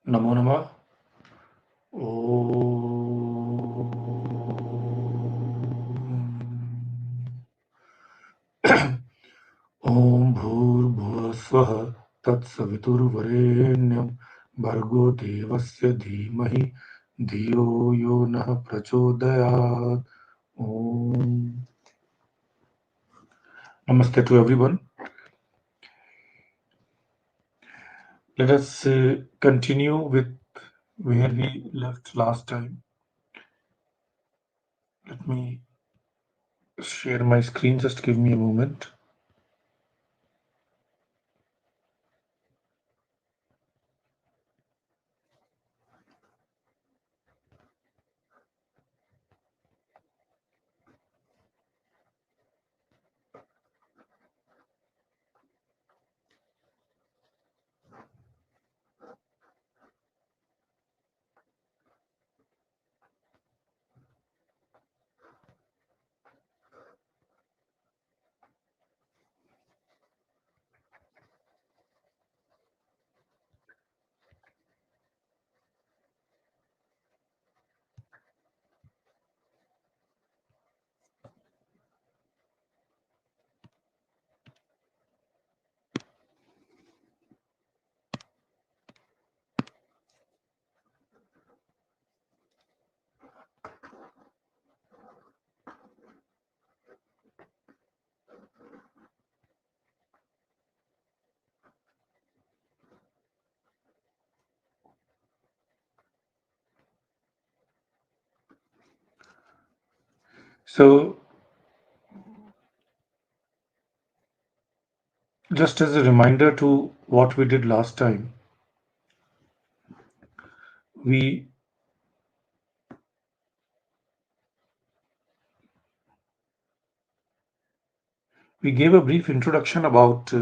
नमो नमः। ॐ भूर्भुवः स्वः तत्सवितुर्वरेण्यं भर्गो देवस्य धीमहि धियो यो नः प्रचोदयात्. Namaste to everyone. Let us continue with where we left last time. Let me share my screen. Just give me a moment. So, just as a reminder to what we did last time, we gave a brief introduction about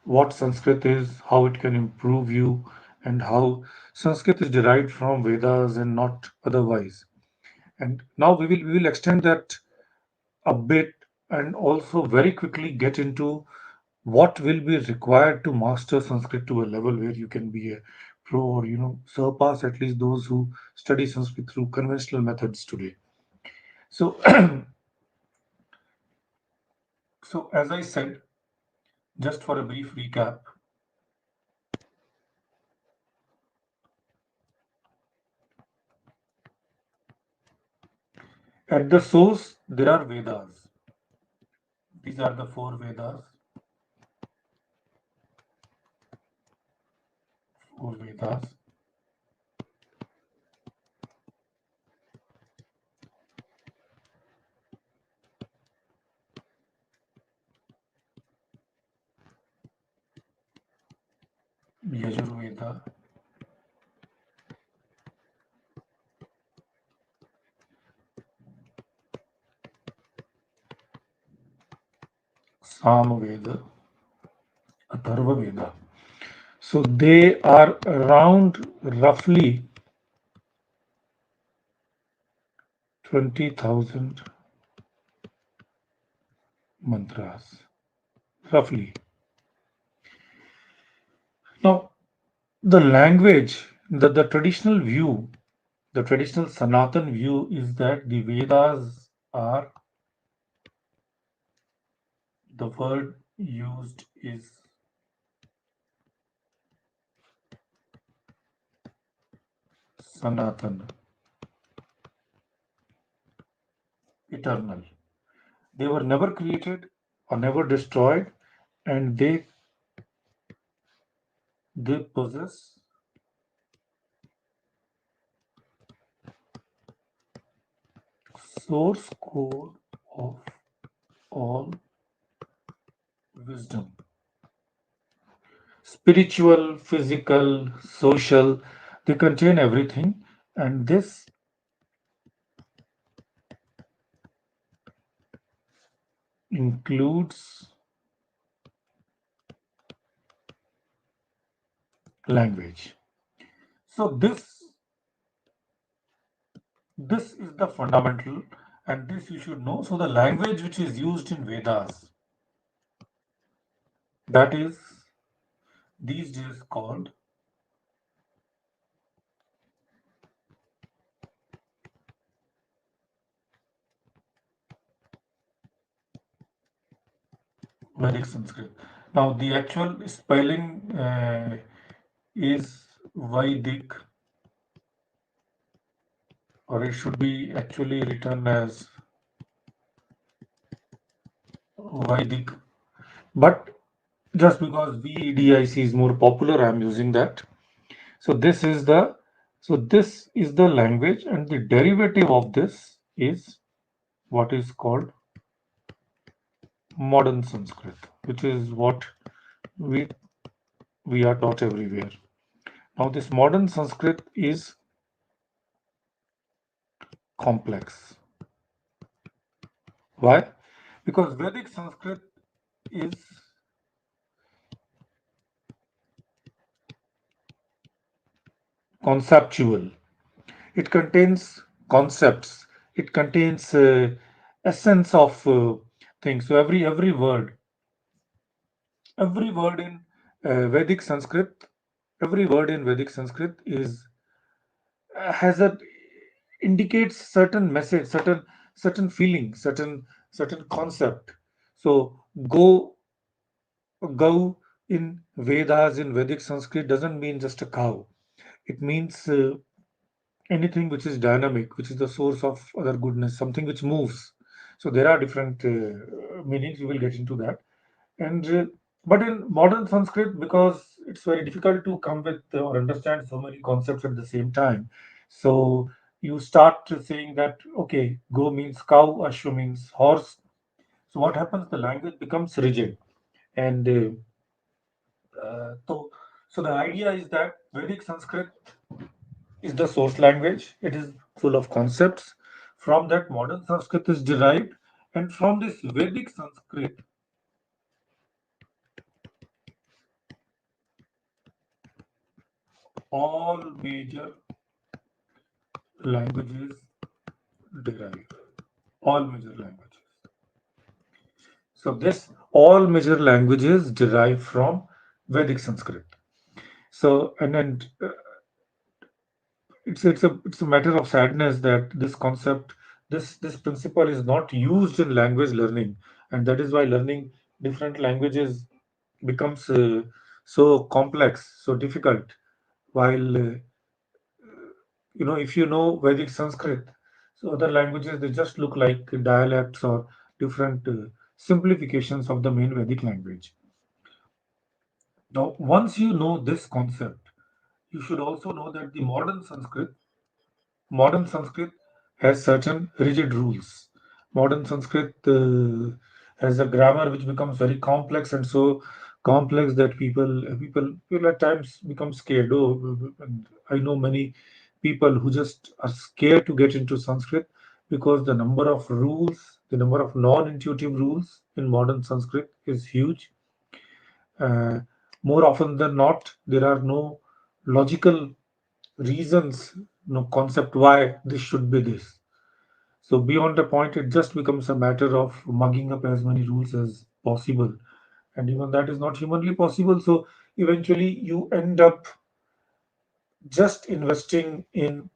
what Sanskrit is, how it can improve you, and how Sanskrit is derived from Vedas and not otherwise. And now we will extend that a bit and also very quickly get into what will be required to master Sanskrit to a level where you can be a pro or surpass at least those who study Sanskrit through conventional methods today. So, so as I said, just for a brief recap, at the source there are Vedas. These are the four Vedas. Four Vedas. Yajurveda, Samaveda, Atharva Veda. So they are around roughly 20,000 mantras. Roughly. Now, the language, the traditional view, the traditional Sanatan view is that the Vedas are, the word used is Sanatan, eternal. They were never created or never destroyed, and they possess source code of all wisdom. Spiritual, physical, social, they contain everything, and this includes language. So this is the fundamental, and this you should know. So the language which is used in Vedas, that is these days called Vedic Sanskrit. Now, the actual spelling is Vedic, or it should be actually written as Vedic. But just because VEDIC is more popular, I'm using that. So this is the language, and the derivative of this is what is called modern Sanskrit, which is what we we are taught everywhere. Now, this modern Sanskrit is complex. Why? Because Vedic Sanskrit is conceptual. It contains concepts. It contains essence of things. So every word in Vedic Sanskrit, every word in Vedic Sanskrit is has a indicates certain message, certain feeling, certain concept. So go in Vedas in Vedic Sanskrit doesn't mean just a cow. It means anything which is dynamic, which is the source of other goodness, something which moves. So there are different meanings. We will get into that. And but in modern Sanskrit, because it's very difficult to come with or understand so many concepts at the same time, so you start saying that okay, go means cow, ashwa means horse. So what happens? The language becomes rigid, and so the idea is that Vedic Sanskrit is the source language. It is full of concepts. From that, modern Sanskrit is derived, and from this Vedic Sanskrit, all major languages derive. All major languages. So this all major languages derive from Vedic Sanskrit. So and it's a matter of sadness that this concept, this principle is not used in language learning, and that is why learning different languages becomes so complex, so difficult. While if you know Vedic Sanskrit, so other languages they just look like dialects or different simplifications of the main Vedic language. Now, once you know this concept, you should also know that the modern Sanskrit has certain rigid rules. Modern Sanskrit has a grammar which becomes very complex, and so complex that people at times become scared. Oh, and I know many people who just are scared to get into Sanskrit because the number of rules, the number of non-intuitive rules in modern Sanskrit is huge. Uh, More often than not, there are no logical reasons, no concept why this should be this. So beyond the point, it just becomes a matter of mugging up as many rules as possible, and even that is not humanly possible. So eventually, just investing in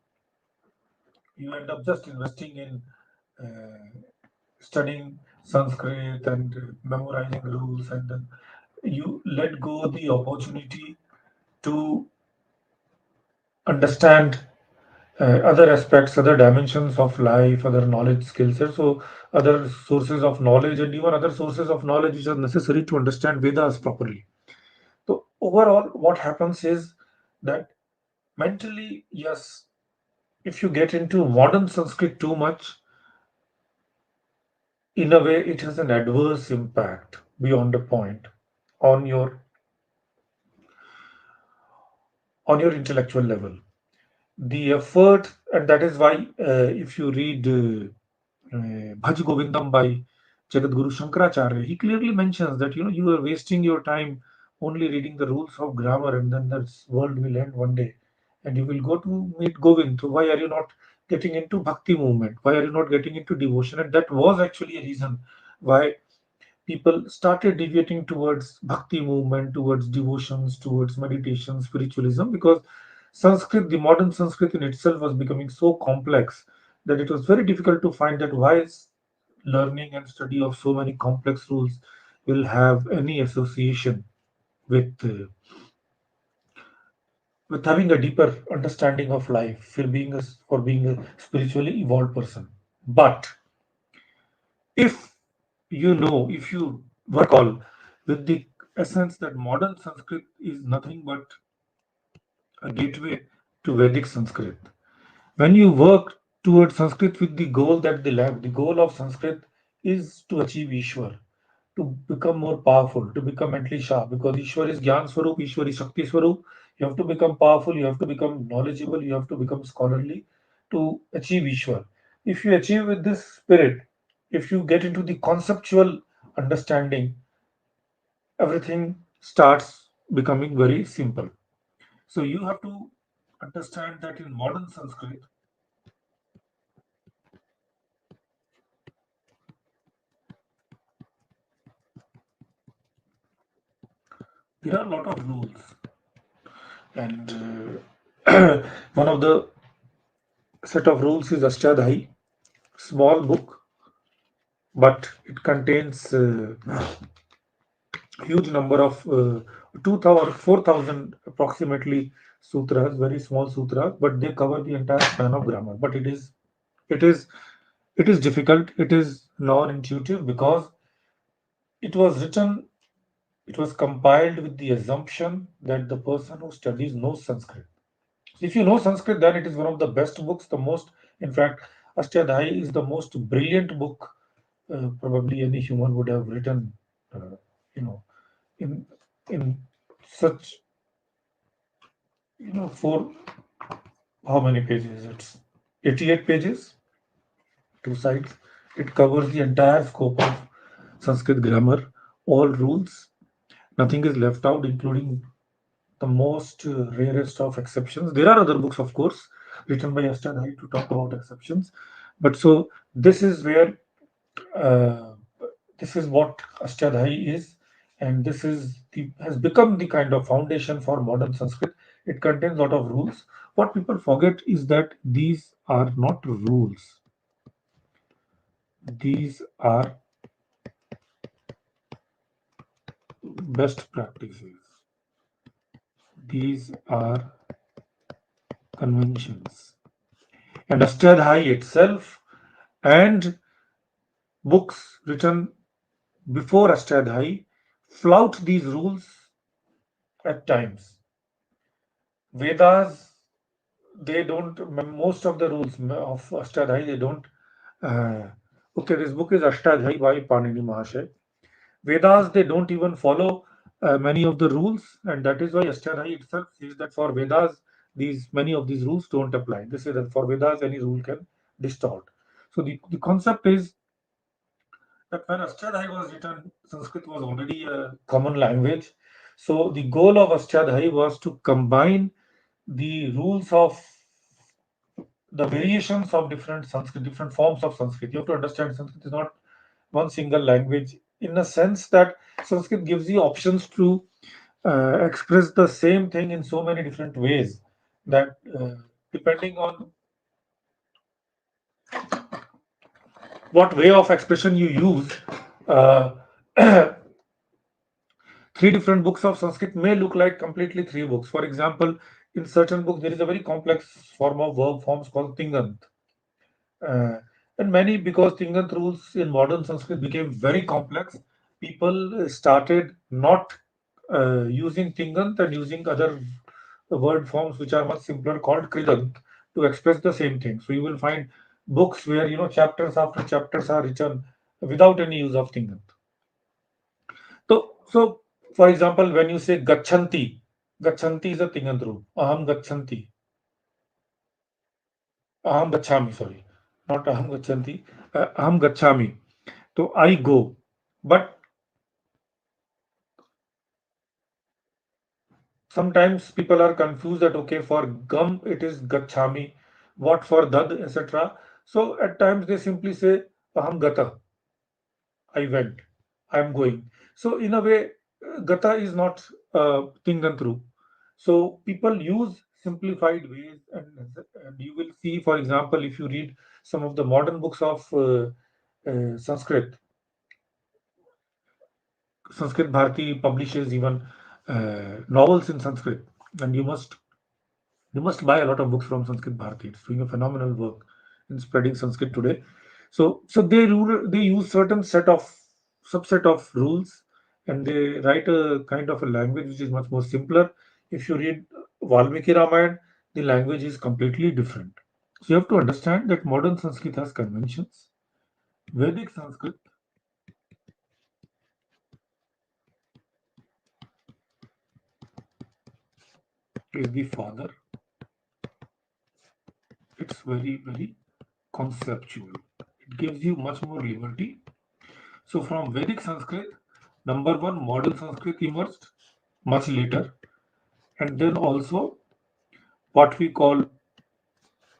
you end up just investing in studying Sanskrit and memorizing rules, and then you let go the opportunity to understand other aspects, other dimensions of life, other knowledge skill sets, so other sources of knowledge, and even other sources of knowledge which are necessary to understand Vedas properly. So overall, what happens is that mentally, yes, if you get into modern Sanskrit too much, in a way, it has an adverse impact beyond a point on your intellectual level. The effort, and that is why if you read Bhaj Govindam by Jagadguru Shankaracharya, he clearly mentions that you are wasting your time only reading the rules of grammar, and then this world will end one day, and you will go to meet Govind. So why are you not getting into bhakti movement? Why are you not getting into devotion? And that was actually a reason why people started deviating towards bhakti movement, towards devotions, towards meditation, spiritualism, because Sanskrit, the modern Sanskrit in itself was becoming so complex that it was very difficult to find that why is learning and study of so many complex rules will have any association with having a deeper understanding of life, for being a spiritually evolved person. But if if you work all with the essence that modern Sanskrit is nothing but a gateway to Vedic Sanskrit. When you work towards Sanskrit with the goal that the goal of Sanskrit is to achieve Ishwar, to become more powerful, to become mentally sharp, because Ishwar is Gyan Swarup, Ishwar is Shakti Swarup. You have to become powerful, you have to become knowledgeable, you have to become scholarly to achieve Ishwar. If you achieve with this spirit, if you get into the conceptual understanding, everything starts becoming very simple. So you have to understand that in modern Sanskrit, there are a lot of rules, and one of the set of rules is Ashtadhyayi, small book, but it contains huge number of 2,000, 4,000 approximately sutras, very small sutras, but they cover the entire span of grammar. But it is, it is difficult. It is non-intuitive because it was written, it was compiled with the assumption that the person who studies knows Sanskrit. If you know Sanskrit, then it is one of the best books. The most, in fact, Ashtadhyayi is the most brilliant book probably any human would have written. You know, in in such for how many pages? It's 88 pages, two sides. It covers the entire scope of Sanskrit grammar, all rules. Nothing is left out, including the most rarest of exceptions. There are other books, of course, written by Astadhyayi to talk about exceptions, but so this is where uh, this is what Ashtadhyayi is, and this is the has become the kind of foundation for modern Sanskrit. It contains a lot of rules. What people forget is that these are not rules; these are best practices. These are conventions. And Ashtadhyayi itself and books written before Ashtadhyayi flout these rules at times. Vedas, they don't, most of the rules of Ashtadhyayi, they don't. Uh, okay, this book is Ashtadhyayi by Panini Mahashay. Vedas, they don't even follow many of the rules, and that is why Ashtadhyayi itself says that for Vedas, these many of these rules don't apply. They say that for Vedas, any rule can distort. So the concept is that when Ashtadhyayi was written, Sanskrit was already a common language. So the goal of Ashtadhyayi was to combine the rules of the variations of different Sanskrit, different forms of Sanskrit. You have to understand Sanskrit is not one single language in a sense that Sanskrit gives you options to express the same thing in so many different ways that depending on what way of expression you use, uh, three different books of Sanskrit may look like completely three books. For example, in certain books, there is a very complex form of verb forms called Tingant. Uh, and many, because Tingant rules in modern Sanskrit became very complex, people started not using Tingant and using other word forms which are much simpler called Kridant to express the same thing. So you will find books where chapters after chapters are written without any use of Tingant. So for example, when you say Gachanti, Gachanti is a Tingant rule. Aham Gachanti. Aham Gachami, sorry. Not Aham Gachanti. Aham Gachami. So I go. But sometimes people are confused that okay, for gum it is Gachami, what for dad, etc. So at times they simply say Aham Gata. I went. I am going. So in a way, Gata is not Tingantru. So people use simplified ways, and you will see, for example, if you read some of the modern books of Sanskrit, Sanskrit Bharati publishes even novels in Sanskrit, and you must buy a lot of books from Sanskrit Bharati. It's doing a phenomenal work in spreading Sanskrit today. So they use certain set of subset of rules, and they write a kind of a language which is much more simpler. If you read Valmiki Ramayana, the language is completely different. So you have to understand that modern Sanskrit has conventions. Vedic Sanskrit is the father. It's very conceptual. It gives you much more liberty. So from Vedic Sanskrit, number one, modern Sanskrit emerged much later, and then also what we call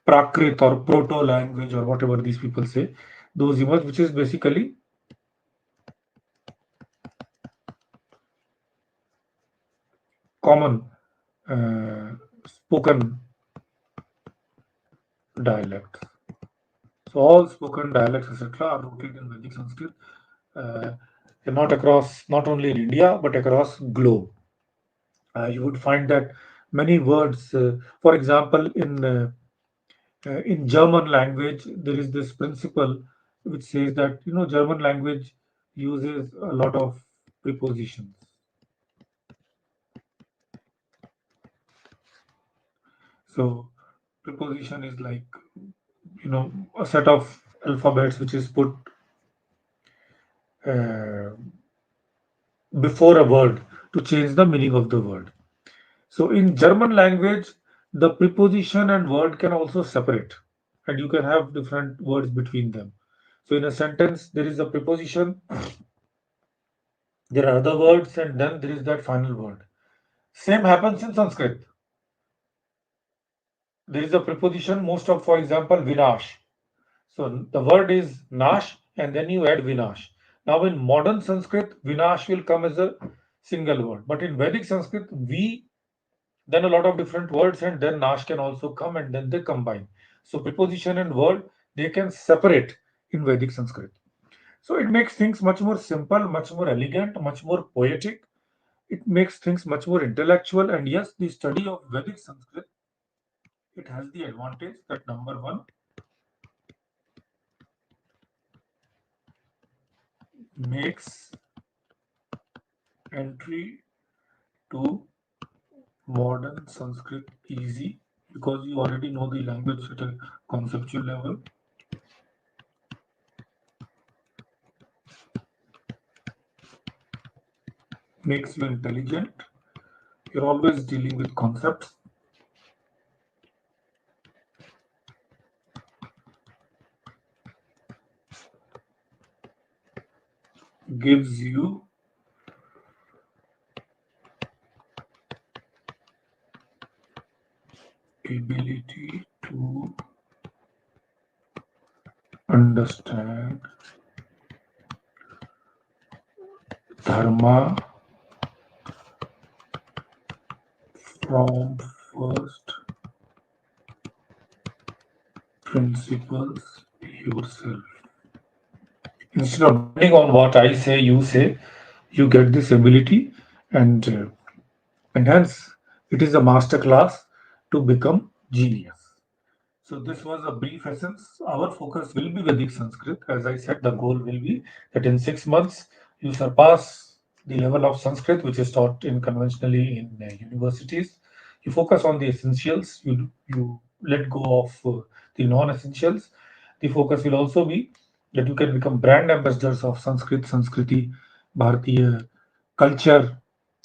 Prakrit or proto language or whatever these people say, those emerged, which is basically common spoken dialects. So all spoken dialects, etc., are rooted in Vedic Sanskrit, uh, and not across, not only in India but across globe. You would find that many words, for example, in German language, there is this principle which says that German language uses a lot of prepositions. So preposition is like a set of alphabets which is put uh, before a word to change the meaning of the word. So in German language, the preposition and word can also separate, and you can have different words between them. So in a sentence, there is a preposition, there are other words, and then there is that final word. Same happens in Sanskrit. There is a preposition, most of, for example, vinash. So the word is nash, and then you add vinash. Now in modern Sanskrit, vinash will come as a single word, but in Vedic Sanskrit, V, then a lot of different words, and then nash can also come, and then they combine. So preposition and word, they can separate in Vedic Sanskrit. So it makes things much more simple, much more elegant, much more poetic. It makes things much more intellectual. And yes, the study of Vedic Sanskrit, it has the advantage that number one, makes entry to modern Sanskrit easy because you already know the language at a conceptual level, makes you intelligent. You're always dealing with concepts, gives you ability to understand dharma from first principles yourself. Instead of depending on what I say, you get this ability, and hence it is a master class to become genius. So this was a brief essence. Our focus will be Vedic Sanskrit. As I said, the goal will be that in 6 months you surpass the level of Sanskrit which is taught in conventionally in universities. You focus on the essentials. You let go of the non-essentials. The focus will also be that you can become brand ambassadors of Sanskrit, Sanskriti, Bharatiya culture,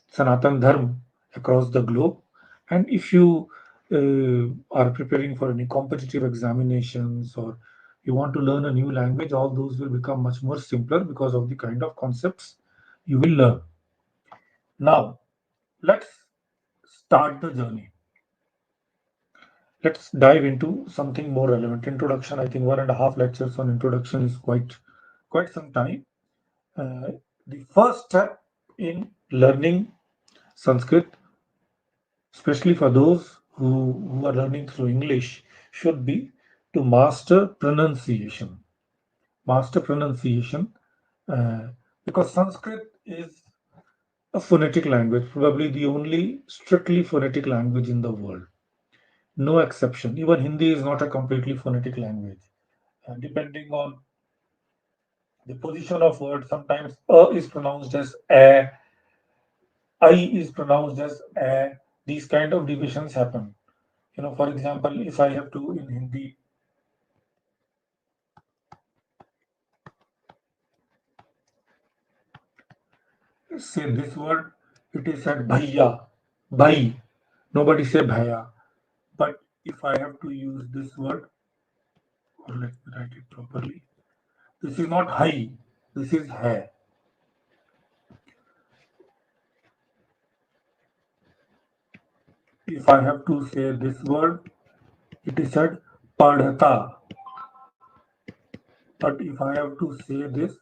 Sanatan Dharma across the globe. And if you are preparing for any competitive examinations or you want to learn a new language, all those will become much more simpler because of the kind of concepts you will learn. Now, let's start the journey. Let's dive into something more relevant. Introduction, I think 1.5 lectures on introduction is quite some time. Uh, the first step in learning Sanskrit, especially for those who are learning through English, should be to master pronunciation. Master pronunciation, uh, because Sanskrit is. a phonetic language, probably the only strictly phonetic language in the world. No exception. Even Hindi is not a completely phonetic language. Depending on the position of word, sometimes is pronounced as I is pronounced as a. These kind of divisions happen. For example, if I have to in Hindi say this word, it is said bhaiya, bhai. Nobody say bhaiya. But if I have to use this word, or let me write it properly, this is not hai, this is hai. If I have to say this word, it is said padhata. But if I have to say this,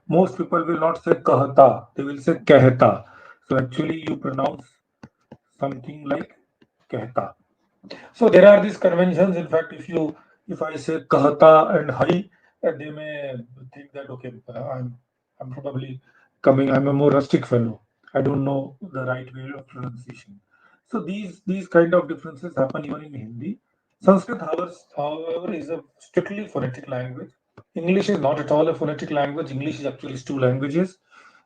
most people will not say kahata, they will say kehta. So actually, you pronounce something like kehta. So there are these conventions. In fact, if I say kahata and hai, they may think that okay, I'm probably coming. I'm a more rustic fellow. I don't know the right way of pronunciation. So these kind of differences happen even in Hindi. Sanskrit, however, is a strictly phonetic language. English is not at all a phonetic language. English is actually two languages.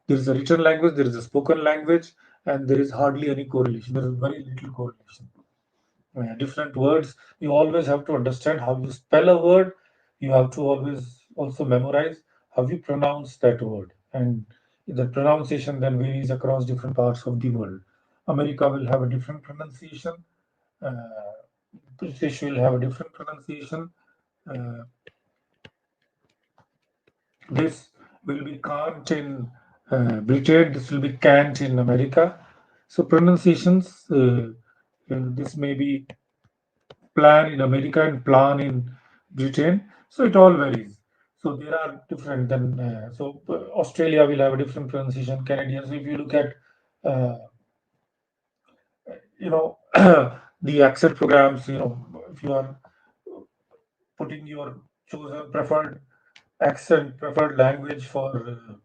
There is a written language, there is a spoken language, and there is hardly any correlation. There is very little correlation. Different words, you always have to understand how you spell a word. You have to always also memorize how you pronounce that word. And the pronunciation then varies across different parts of the world. America will have a different pronunciation. Uh, British will have a different pronunciation. Uh, this will be can't in Britain. This will be can't in America. So pronunciations. This may be plan in America and plan in Britain. So it all varies. So there are different than Australia will have a different pronunciation. Canadians, if you look at uh, you know the accent programs, if you are putting your chosen preferred accent, preferred language for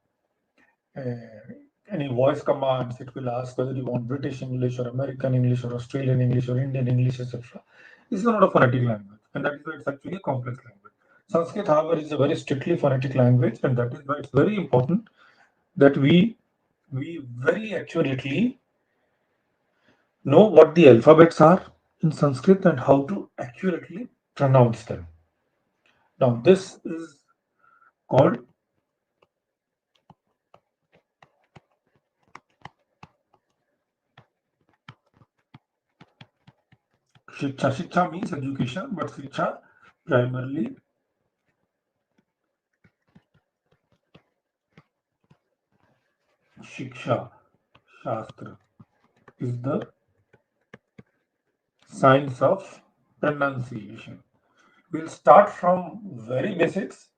any voice commands, it will ask whether you want British English or American English or Australian English or Indian English, etc. This is not a phonetic language, and that is why it's actually a complex language. Sanskrit, however, is a very strictly phonetic language, and that is why it's very important that we very accurately know what the alphabets are in Sanskrit and how to accurately pronounce them. Now, this is called Shiksha. Shiksha means education, but Shiksha primarily Shiksha Shastra is the science of pronunciation. We'll start from very basics,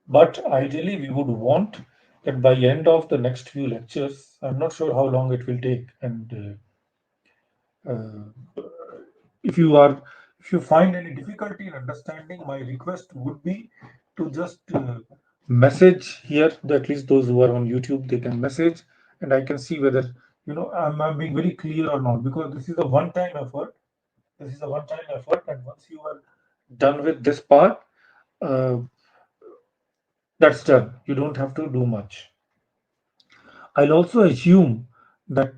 but ideally we would want that by end of the next few lectures, I'm not sure how long it will take, and if you are if you find any difficulty in understanding, my request would be to just message here. At least those who are on YouTube, they can message, and I can see whether I'm being very clear or not, because this is a one-time effort. This is a one-time effort, and once you are done with this part, uh, that's done. You don't have to do much. I'll also assume that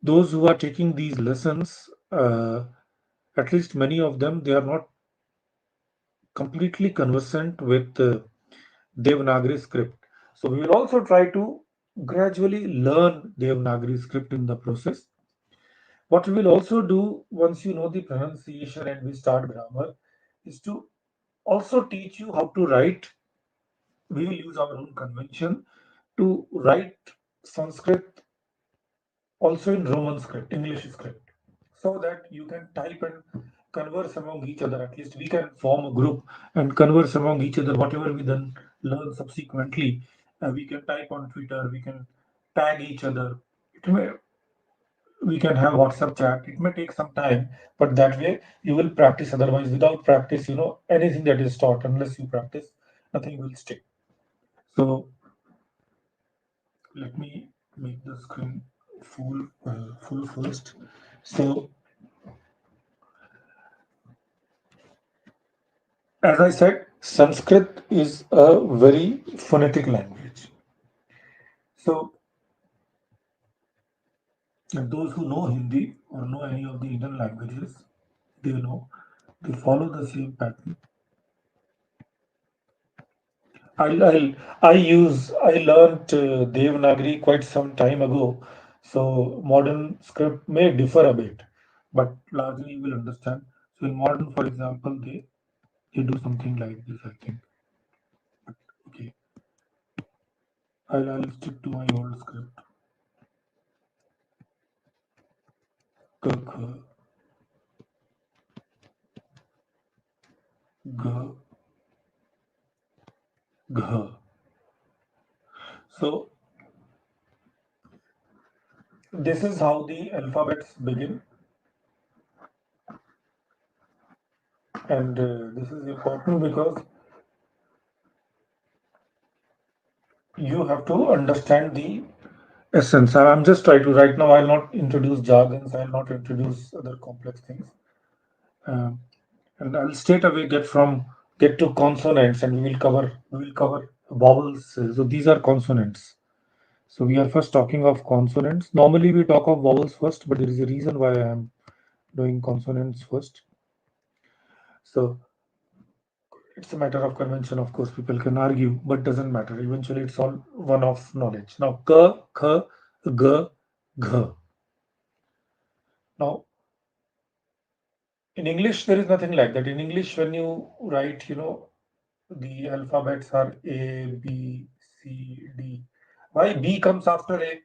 those who are taking these lessons, at least many of them, they are not completely conversant with Devanagari script. So we will also try to gradually learn Devanagari script in the process. What we will also do once you know the pronunciation and we start grammar is to also teach you how to write. We will use our own convention to write Sanskrit also in Roman script, English script, so that you can type and converse among each other. At least we can form a group and converse among each other. Whatever we then learn subsequently, we can type on Twitter, we can tag each other. We can have WhatsApp chat. It may take some time, but that way you will practice. Otherwise, without practice, anything that is taught, unless you practice, nothing will stick. So Let me make the screen full first. So, as I said, Sanskrit is a very phonetic language. So, those who know Hindi or know any of the Indian languages, they know they follow the same pattern. I learned Devanagari quite some time ago, so modern script may differ a bit, but largely you will understand. So in modern, for example, they do something like this. I think. Okay, I'll stick to my old script. K, kh, g, gh. So this is how the alphabets begin, and this is important because you have to understand the essence. I'm just trying to right now. I'll not introduce jargons. I'll not introduce other complex things, um, and I'll straight away get to consonants, and we will cover vowels. So these are consonants. So we are first talking of consonants. Normally we talk of vowels first, but there is a reason why I am doing consonants first. So it's a matter of convention. Of course, people can argue, but doesn't matter. Eventually, it's all one of knowledge. Now, k, kh, g, gh. Now, in English, there is nothing like that. In English, when you write, the alphabets are A, B, C, D. Why B comes after A?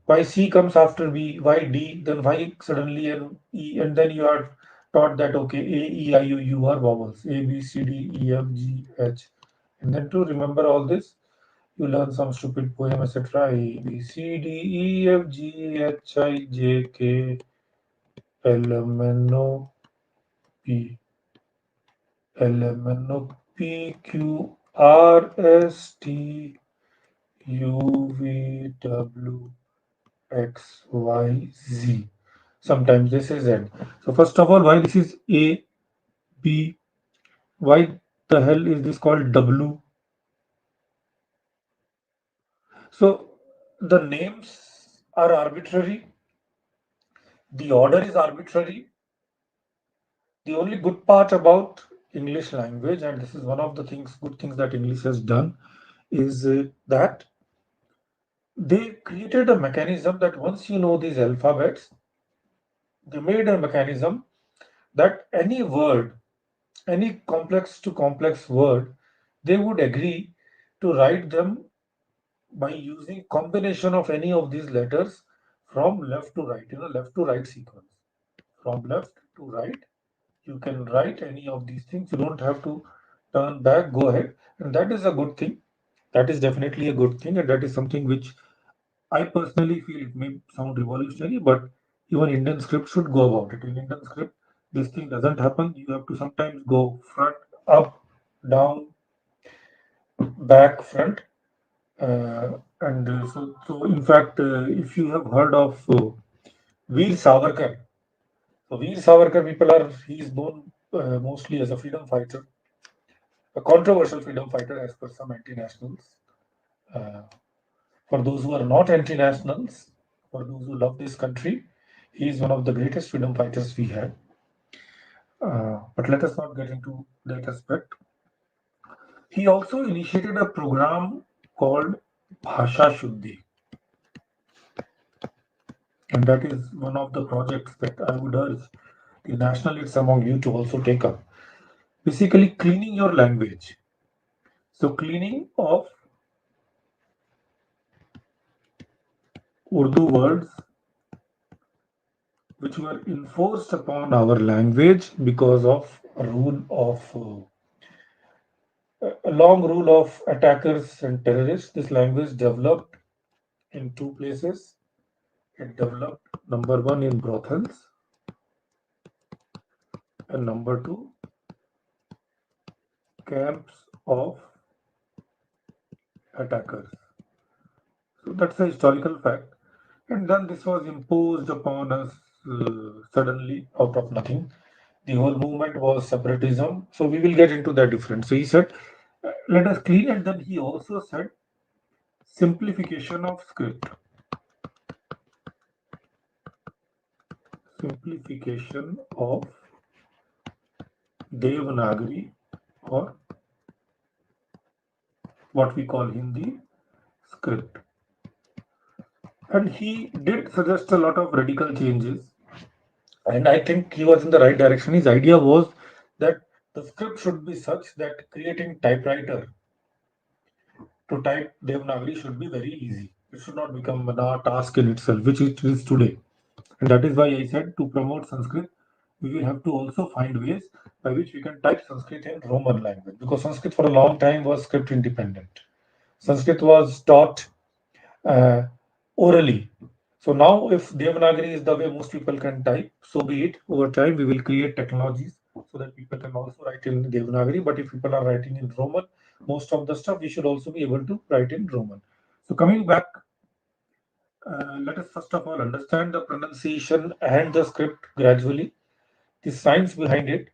Why C comes after B? Why D? Then why suddenly an E? And then you are taught that, okay, A, E, I, U are vowels. A, B, C, D, E, F, G, H. And then to remember all this, you learn some stupid poem, etc. A, B, C, D, E, F, G, H, I, J, K, L, M, N, O, P. L-M-N-O, P-Q, R-S-T, U-V, W, X, Y, Z. Sometimes this is Z. So first of all, why this is A, B? Why the hell is this called W? So the names are arbitrary. The order is arbitrary. The only good part about English language, and this is one of the good things that English has done, is that they created a mechanism that once you know these alphabets, they made a mechanism that any word, any complex to complex word, they would agree to write them by using combination of any of these letters from left to right, left to right sequence. From left to right, you can write any of these things. You don't have to turn back, go ahead. And that is a good thing. That is definitely a good thing. And that is something which I personally feel it may sound revolutionary, but even Indian script should go about it. In Indian script, this thing doesn't happen. You have to sometimes go front, up, down, back, front. And in fact, if you have heard of Veer Savarkar, so Veer Savarkar he is known mostly as a freedom fighter, a controversial freedom fighter as per some anti-nationals. Uh, For those who are not anti-nationals, for those who love this country, he is one of the greatest freedom fighters we had. But let us not get into that aspect. He also initiated a program called Bhasha Shuddhi, and that is one of the projects that I would urge the nationalists among you to also take up. Basically, cleaning your language. So, cleaning of Urdu words which were enforced upon our language because of a long rule of attackers and terrorists. This language developed in two places. It developed, number one, in brothels, and number two, camps of attackers. So that's a historical fact. And then this was imposed upon us suddenly out of nothing. The whole movement was separatism. So we will get into that difference. So he said, let us clean. And then he also said simplification of script. Simplification of Devanagari, or what we call Hindi script. And he did suggest a lot of radical changes. And I think he was in the right direction. His idea was that the script should be such that creating typewriter to type Devanagari should be very easy. It should not become a task in itself, which it is today. And that is why I said to promote Sanskrit, we will have to also find ways by which we can type Sanskrit in Roman language, because Sanskrit for a long time was script independent. Sanskrit was taught uh, orally. So now, if Devanagari is the way most people can type, so be it. Over time, we will create technologies so that people can also write in Devanagari. But if people are writing in Roman, most of the stuff we should also be able to write in Roman. So coming back, let us first of all understand the pronunciation and the script gradually, the science behind it.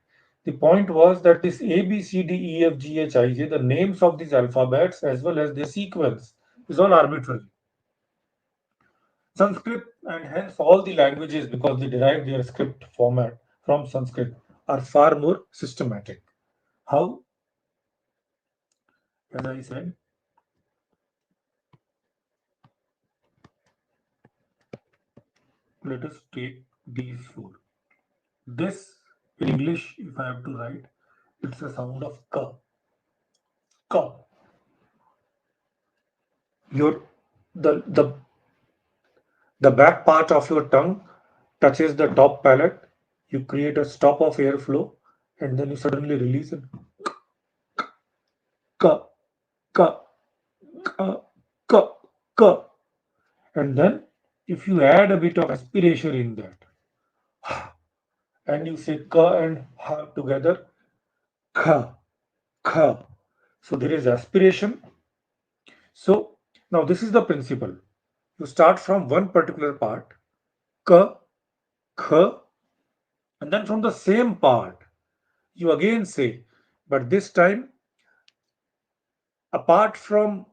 The point was that this A, B, C, D, E, F, G, H, I, J, the names of these alphabets as well as their sequence is all arbitrary. Sanskrit, and hence all the languages, because they derive their script format from Sanskrit, are far more systematic. How? As I said, let us take these four. This, in English, if I have to write, it's a sound of k. K. Your the back part of your tongue touches the top palate. You create a stop of airflow, and then you suddenly release it. K, k, k, k, k. And then if you add a bit of aspiration in that, and you say ka and ha together, kha, kha. So there is aspiration. So now this is the principle. You start from one particular part, ka, kha, and then from the same part, you again say, but this time, apart from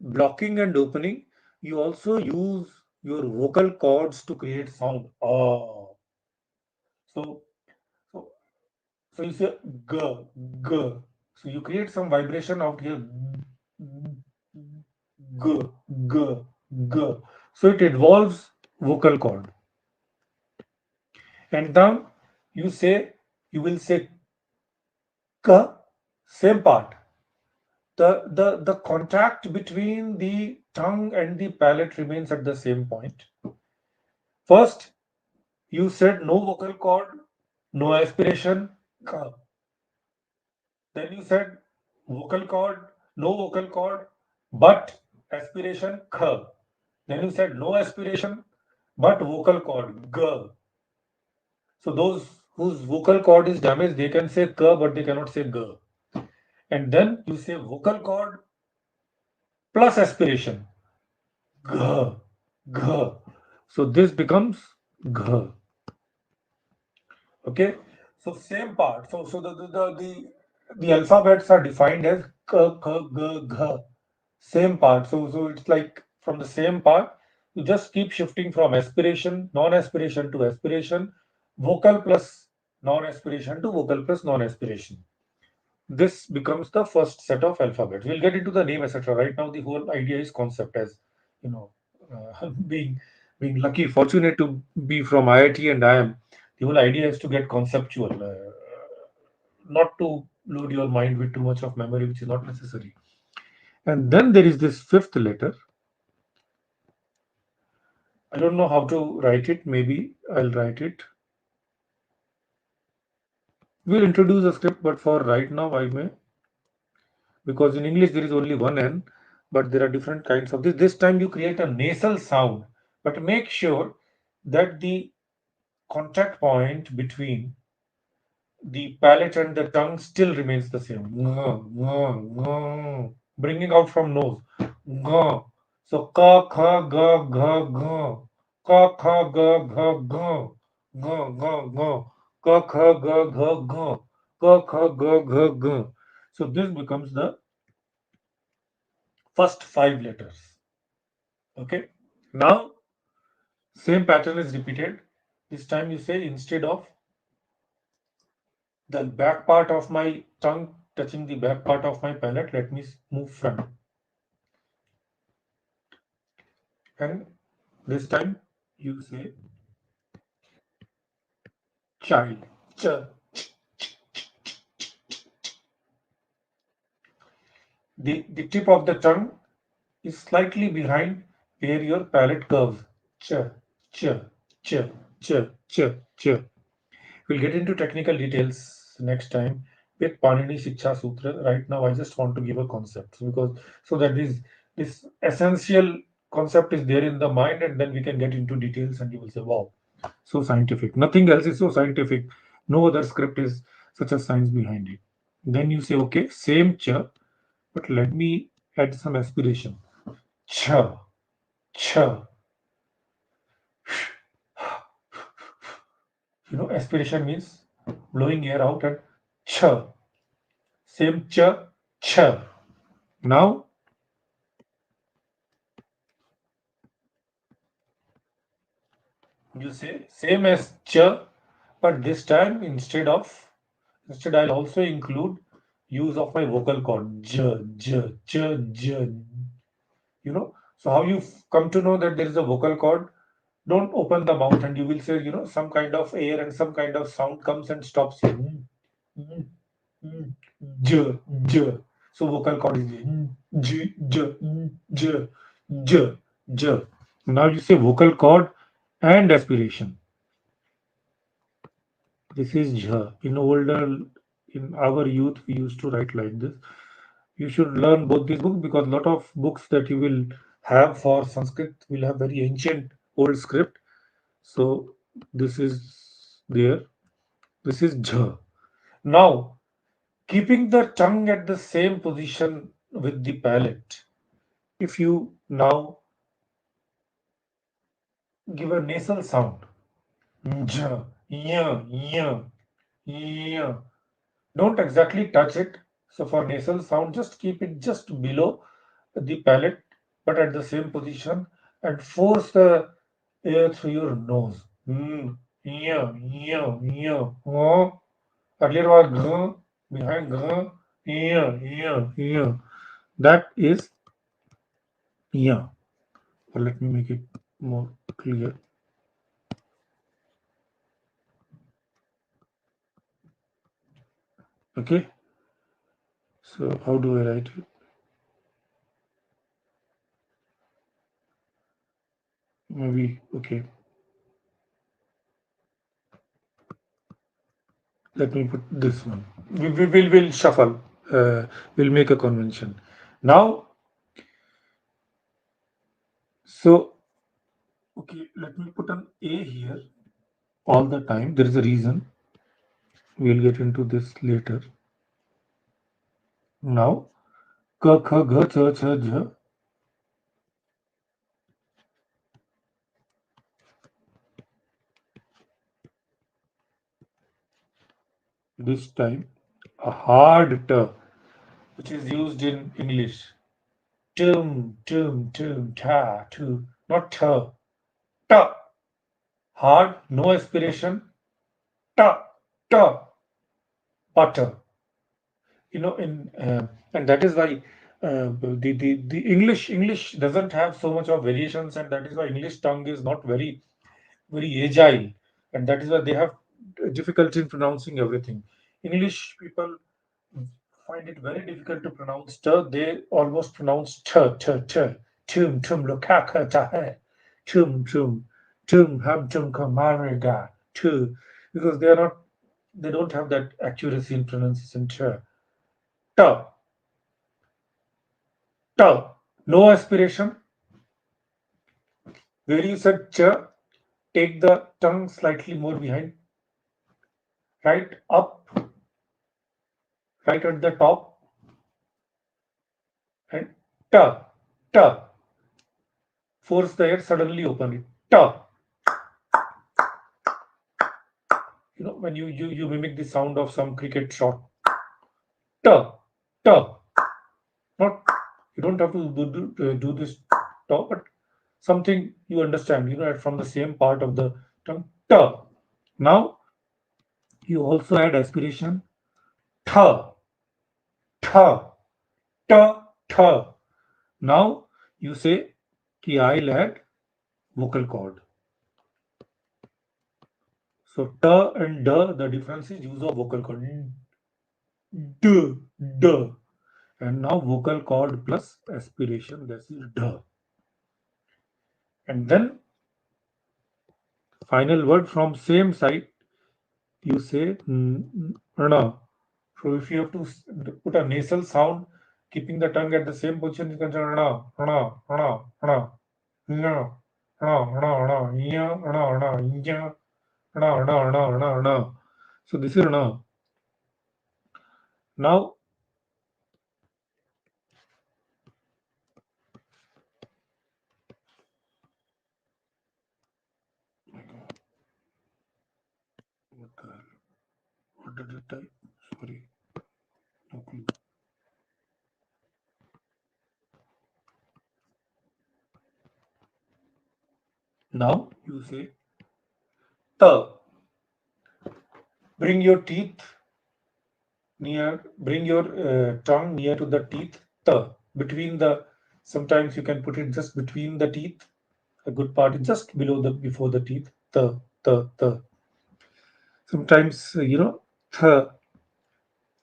blocking and opening, you also use your vocal cords to create sound. Oh. So, so So you say g, g. So you create some vibration out here. G, g, g. So it involves vocal cord. And now you say, you will say k, same part. The contact between the tongue and the palate remains at the same point. First, you said no vocal cord, no aspiration, k. Then you said vocal cord, no vocal cord, but aspiration kh. Then you said no aspiration, but vocal cord g. So those whose vocal cord is damaged, they can say k, but they cannot say g. And then you say vocal cord plus aspiration g, g. So this becomes g. Okay. So same part. So the alphabets are defined as k, k, g, g. Same part. So it's like from the same part, you just keep shifting from aspiration, non-aspiration to aspiration, vocal plus non-aspiration to vocal plus non-aspiration. This becomes the first set of alphabets. We'll get into the name, etc. Right now, the whole idea is concept, as you know, being lucky, fortunate to be from IIT and IIM. The whole idea is to get conceptual, not to load your mind with too much of memory, which is not necessary. And then there is this fifth letter. I don't know how to write it. Maybe I'll write it. We'll introduce a script, but for right now, I may, because in English there is only one N, but there are different kinds of this. This time you create a nasal sound, but make sure that the contact point between the palate and the tongue still remains the same. Bringing out from nose. So ka kha ga gha gha, ka kha ga gha gha, gha, ka kha ga gha gha, ka kha ga gha gha. So this becomes the first five letters. Okay. Now same pattern is repeated. This time you say, instead of the back part of my tongue touching the back part of my palate, let me move front. And this time you say child. Ch. The tip of the tongue is slightly behind where your palate curves. Ch, ch, ch, ch, ch, ch. We'll get into technical details next time with Panini Shiksha Sutra. Right now, I just want to give a concept because so that this essential concept is there in the mind, and then we can get into details, and you will say, "Wow, so scientific." Nothing else is so scientific. No other script is such a science behind it. Then you say, "Okay, same ch, but let me add some aspiration." Ch, ch. Aspiration means blowing air out, and ch. Same ch, ch. Now you say same as ch, but this time instead I'll also include use of my vocal cord. J, j, j, j. So how you come to know that there is a vocal cord? Don't open the mouth and you will say, some kind of air and some kind of sound comes and stops you. Mm, mm, j, j. So vocal cord is j, j, j, j, j. Now you say vocal cord and aspiration. This is jha. In our youth, we used to write like this. You should learn both these books because a lot of books that you will have for Sanskrit will have very ancient old script. So this is there. This is jha. Now, keeping the tongue at the same position with the palate. If you now give a nasal sound, jha, yeah, yeah, yeah. Don't exactly touch it. So for nasal sound, just keep it just below the palate, but at the same position, and force the air through your nose. Yeah, yeah, yeah. Oh. Earlier was behind yeah, yeah, yeah. That is yeah. Or let me make it more clear. Okay. So how do I write it? Maybe okay. Let me put this one. We'll shuffle. We'll make a convention. Now, so okay, let me put an A here all the time. There is a reason. We'll get into this later. Now, ka kha gha cha cha jha. This time, a hard t, which is used in English. Ta, tu, not t. Ta, hard, no aspiration. Ta, ta, butter. In and that is why the English doesn't have so much of variations, and that is why English tongue is not very agile, and that is why they have difficulty in pronouncing everything. English people find it very difficult to pronounce t. They almost pronounce t. Tum lokaka tahe. Tum ham tum kamariga tu, because they don't have that accuracy in pronunciation t. T. T. No aspiration. Where you said ch, take the tongue slightly more behind, right up, right at the top, and t, t. Force the air, suddenly open it. Ta. When you mimic the sound of some cricket shot. Ta. Ta. Not, you don't have to do this ta, but something you understand, from the same part of the tongue. Ta. Now you also add aspiration. Tha. Tha. Ta. Tha. Now you say ki I'll add vocal cord. So ta and da, the difference is use of vocal cord. D, d. And now vocal cord plus aspiration, that is d. And then final word from same side, you say na. So if you have to put a nasal sound, keeping the tongue at the same position, you can say na, na, na, na, na, na, na, na, ya, na, na, ya, na, na, na, na, na. So this is na. Now, what did it type? Sorry, no clue. Now you say ta. Bring your teeth bring your tongue near to the teeth. Ta. Between the, sometimes you can put it just between the teeth. A good part is just below before the teeth. Ta, ta, ta. Sometimes, th,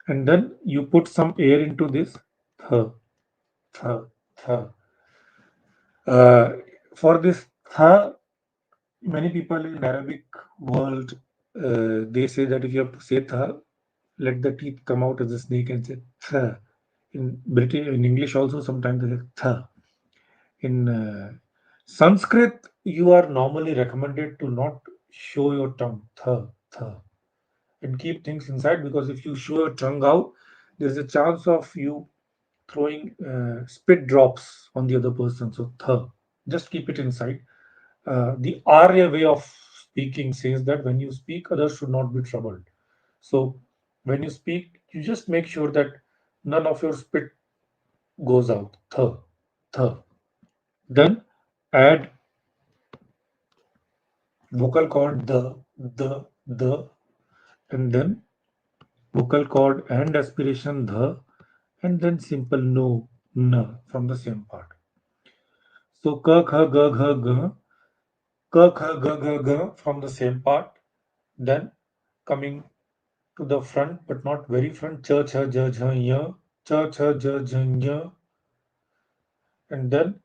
and then you put some air into this. Th, th, th. Uh, for this th, many people in Arabic world, they say that if you have to say th, let the teeth come out as a snake and say th. In British, in English also sometimes they say th. In Sanskrit, you are normally recommended to not show your tongue th, th, and keep things inside, because if you show your tongue out, there is a chance of you throwing spit drops on the other person. So th, just keep it inside. The Arya way of speaking says that when you speak, others should not be troubled. So when you speak, you just make sure that none of your spit goes out. Th, th. Then add vocal cord the, and then vocal cord and aspiration the, and then simple no, n from the same part. So k kha g gh g, k kha g g g from the same part. Then coming to the front, but not very front, ch ch j j y, ch ch j j y, and then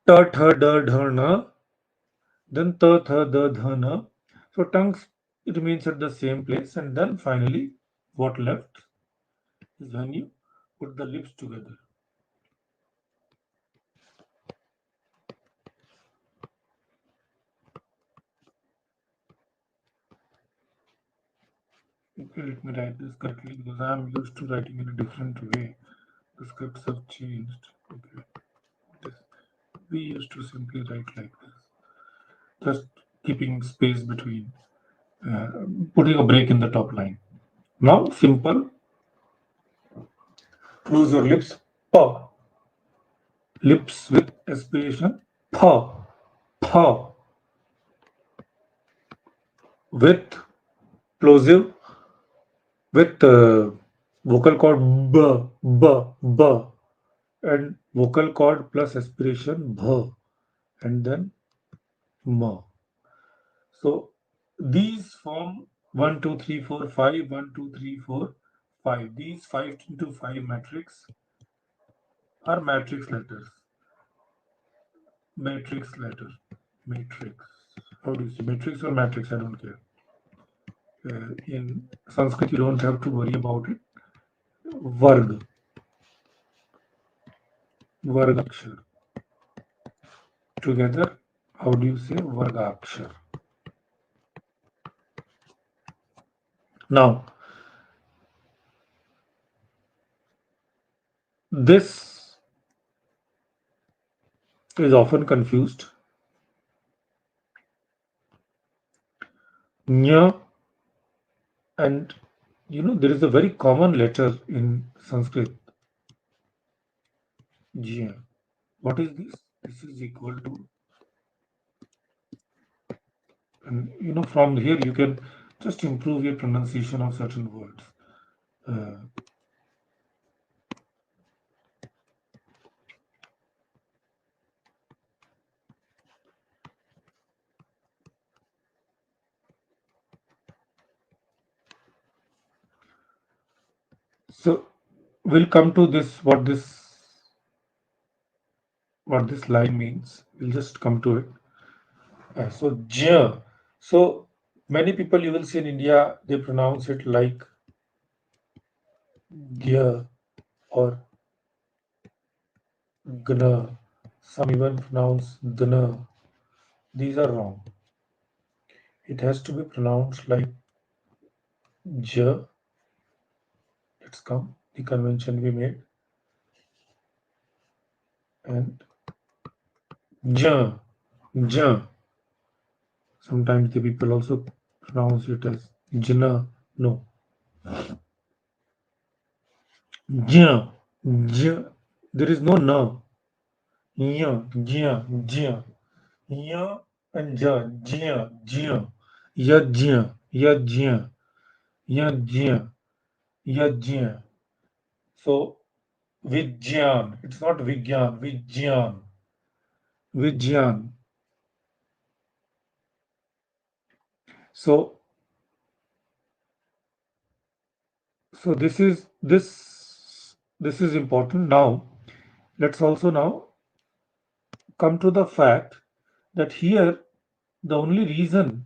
t th d d n, then t th d th n. So tongues remains at the same place, and then finally, what left is when you put the lips together. Okay, let me write this correctly because I am used to writing in a different way. The scripts have changed. Okay, this, we used to simply write like this, just keeping space between, uh, putting a break in the top line. Now, simple. Close your lips. Pa. Lips with aspiration. Pa. Pa. With plosive. With vocal cord b, b, b, and vocal cord plus aspiration bh, and then ma. So these form 1, 2, 3, 4, 5, 1, 2, 3, 4, 5. These 5 into 5 matrix are matrix letters. Matrix letter. Matrix. How do you say matrix or matrix? I don't care. In Sanskrit, you don't have to worry about it. Varg. Vargakshar. Together, how do you say Vargakshar? Now, this is often confused. nya, and there is a very common letter in Sanskrit, jya. What is this? This is equal to, and from here you can just improve your pronunciation of certain words. Uh, so we'll come to this what this line means. We'll just come to it. So jya. So many people you will see in India they pronounce it like gya or gna. Some even pronounce dna. These are wrong. It has to be pronounced like j. Let's come. The convention we made and j. J. Sometimes the people also pronounce it as jna. No. J. J. There is no na. J. J. J. J and J. J. J. Yajna. Yajna. Yajna. Yajna. So Vijyan. It's not Vigyan. Vijyan. Vijyan. So so this is important. Now let's also now come to the fact that here the only reason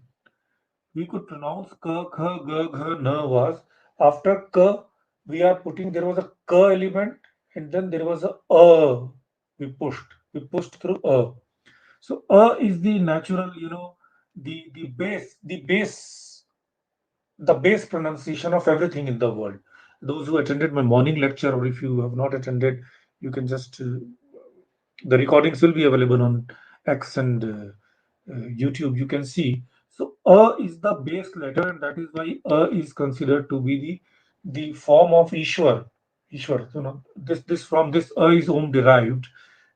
we could pronounce ka, kha, ga, gha, na was after ka we are putting there was a ka element and then there was a we pushed through a. So is the natural, the base pronunciation of everything in the world. Those who attended my morning lecture, or if you have not attended, you can just the recordings will be available on X and YouTube. You can see. So is the base letter, and that is why is considered to be the form of Ishwar. Ishwar. This from this is home derived,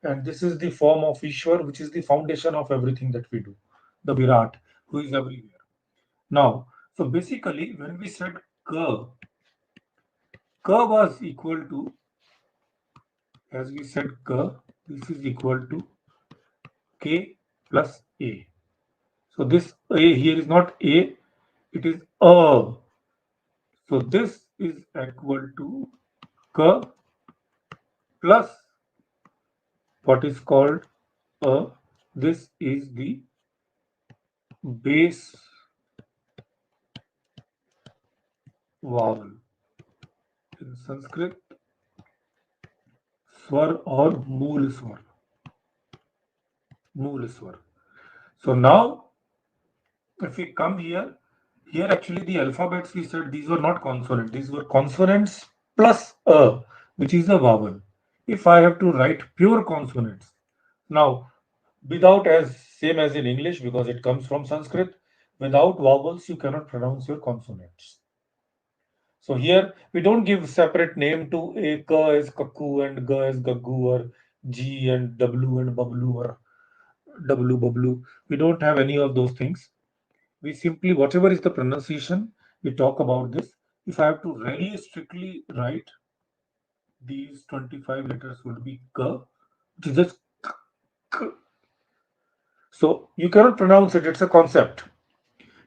and this is the form of Ishwar, which is the foundation of everything that we do. The Virat, who is everywhere. Now, so basically, when we said ka was equal to, as we said this is equal to k plus a. So this a here is not a, it is a. So this is equal to k plus what is called a. This is the base vowel. In Sanskrit, swar or mool swar. Mool swar. So now if we come here actually the alphabets we said these were not consonants, these were consonants plus a, which is a vowel. If I have to write pure consonants, now without as same as in English because it comes from Sanskrit, without vowels you cannot pronounce your consonants. So here we don't give separate name to a ka as kaku and ga as gaggu or g and w and bablu or w bablu. We don't have any of those things. We simply, whatever is the pronunciation, we talk about this. If I have to really strictly write, these 25 letters would be k, which is just k. So you cannot pronounce it, it's a concept.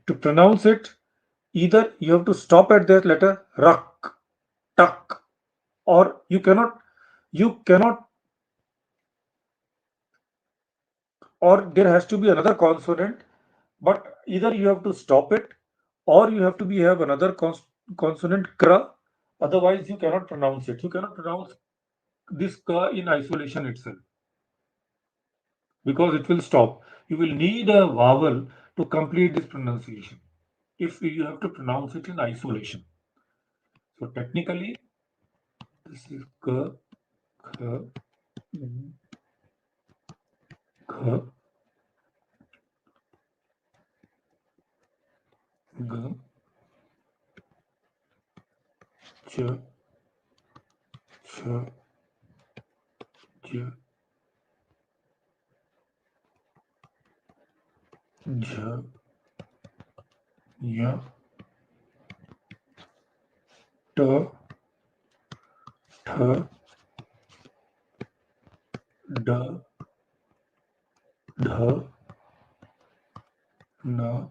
To pronounce it, either you have to stop at that letter rak, tak, or you cannot, or there has to be another consonant, but either you have to stop it or you have to have another consonant kra, otherwise you cannot pronounce it. You cannot pronounce this ka in isolation itself because it will stop. You will need a vowel to complete this pronunciation if you have to pronounce it in isolation. So technically, this is ka, kha, kha, ch, ch, j, j, y, t, th, d, dh, n,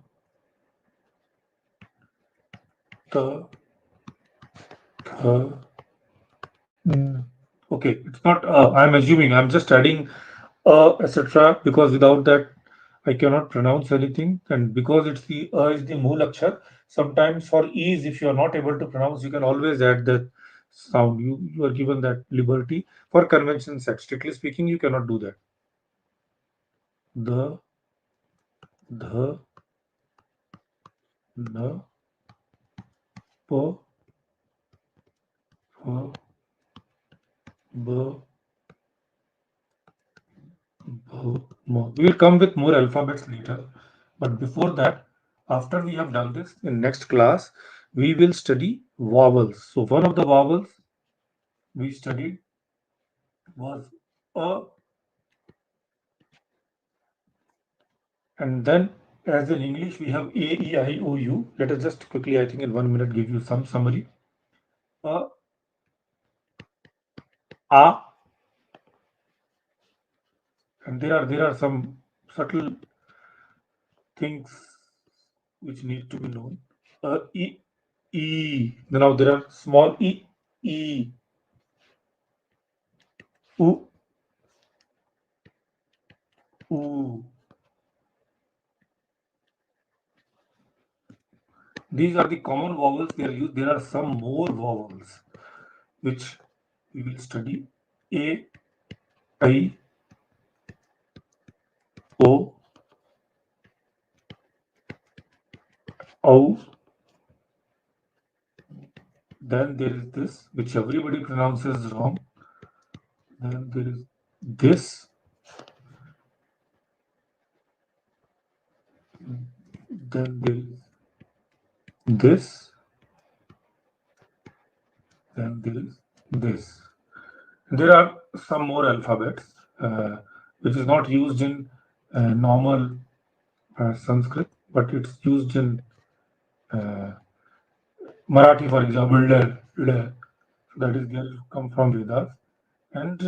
t, th, n. Okay, it's not. I'm assuming. I'm just adding etc. Because without that, I cannot pronounce anything. And because it's the is the mool akshar, sometimes for ease, if you are not able to pronounce, you can always add the sound. You are given that liberty for convention set. Strictly speaking, you cannot do that. The, the, the, po, ho, bo, bo, mo. We will come with more alphabets later. But before that, after we have done this, in next class, we will study vowels. So one of the vowels we studied was a, and then as in English we have A, E, I, O, U. Let us just quickly, I think in 1 minute, give you some summary. A, A, and there are some subtle things which need to be known. E, E. Now there are small E, E, U, U. These are the common vowels they are used. There are some more vowels which we will study. A, I, O, O. Then there is this, which everybody pronounces wrong. Then there is this. Then there is this. Then there is this. There are some more alphabets which is not used in normal Sanskrit, but it's used in uh, Marathi, for example. That is there come from Vedas, and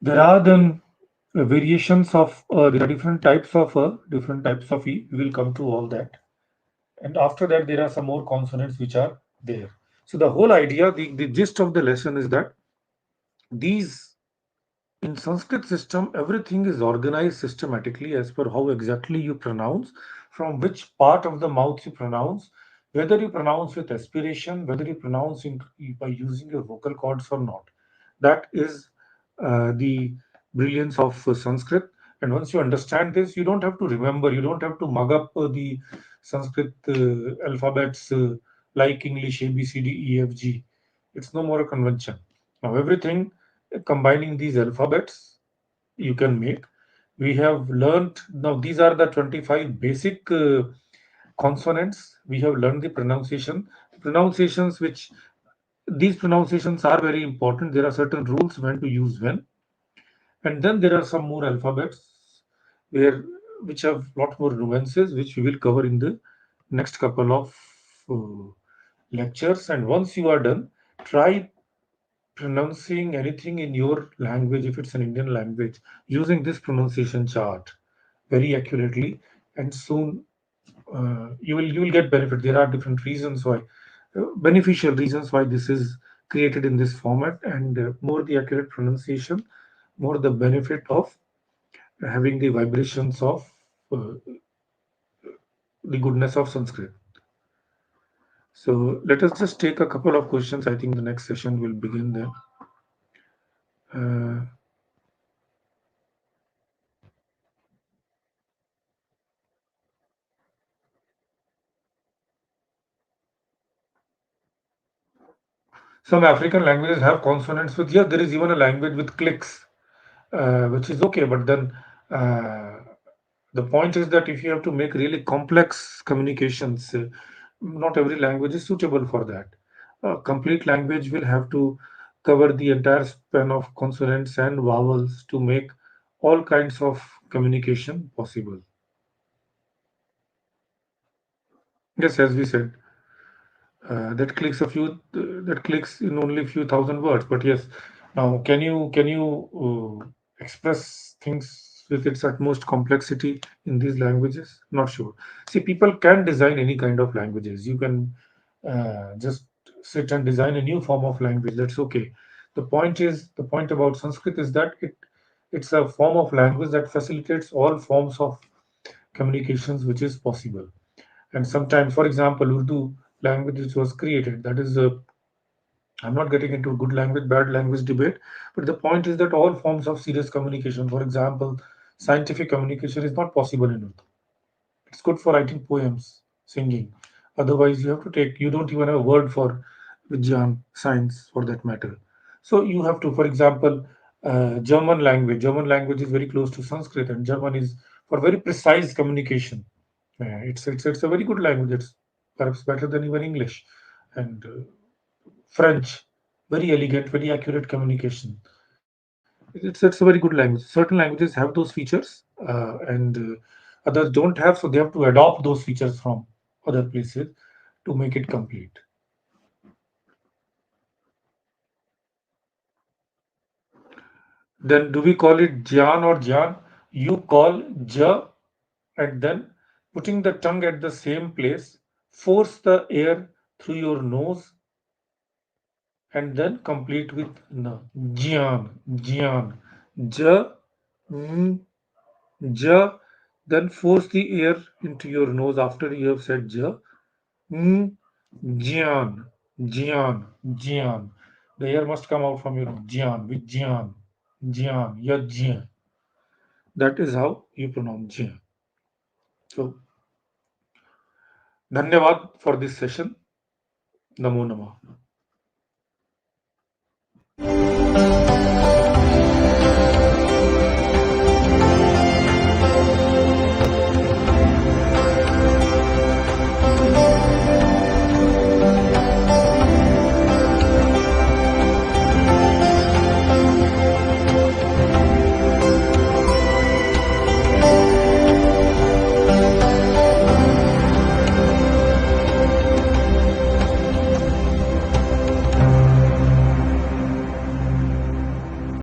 there are then variations of there are different types of e. We will come to all that. And after that, there are some more consonants which are there. So the whole idea, the gist of the lesson is that these in Sanskrit system, everything is organized systematically as per how exactly you pronounce, from which part of the mouth you pronounce, whether you pronounce with aspiration, whether you pronounce by using your vocal cords or not. That is the brilliance of Sanskrit. And once you understand this, you don't have to remember, you don't have to mug up the Sanskrit alphabets like English A, B, C, D, E, F, G. It's no more a convention. Now, everything combining these alphabets you can make. We have learned now these are the 25 basic consonants. We have learned the pronunciations, which these pronunciations are very important. There are certain rules when to use when, and then there are some more alphabets where which have lot more nuances, which we will cover in the next couple of uh, lectures. And once you are done, try pronouncing anything in your language, if it's an Indian language, using this pronunciation chart very accurately, and soon you will get benefit. There are different reasons why, beneficial reasons why this is created in this format, and more the accurate pronunciation, more the benefit of having the vibrations of the goodness of Sanskrit. So let us just take a couple of questions. I think the next session will begin then. Uh, Some African languages have consonants with, yes, there is even a language with clicks, which is okay. But then uh, the point is that if you have to make really complex communications, Not every language is suitable for that. A complete language will have to cover the entire span of consonants and vowels to make all kinds of communication possible. Yes, as we said, that clicks in only few thousand words. But yes, now can you express things with its utmost complexity in these languages? Not sure. See, people can design any kind of languages. You can just sit and design a new form of language. That's okay. The point about Sanskrit is that it's a form of language that facilitates all forms of communications which is possible. And sometimes, for example, Urdu language which was created, that is a, I'm not getting into good language, bad language debate, but the point is that all forms of serious communication, for example, scientific communication is not possible in Urdu. It's good for writing poems, singing. Otherwise, you have to take, you don't even have a word for Vijnan, science for that matter. So you have to, for example, German language. German language is very close to Sanskrit, and German is for very precise communication. It's a very good language. It's perhaps better than even English. And French, very elegant, very accurate communication. It's a very good language. Certain languages have those features, and others don't have, so they have to adopt those features from other places to make it complete. Then do we call it Jyan or Jan? You call Ja, and then putting the tongue at the same place, force the air through your nose and then complete with na. Jyan, Jyan. Ja, mm, Ja, then force the air into your nose after you have said Ja. Mm, Jian, Jian, Jian. The air must come out from your nose. Jian, with Jian, Jian, ya Jian. That is how you pronounce Jian. So, धन्यवाद for this session. Namo Namah.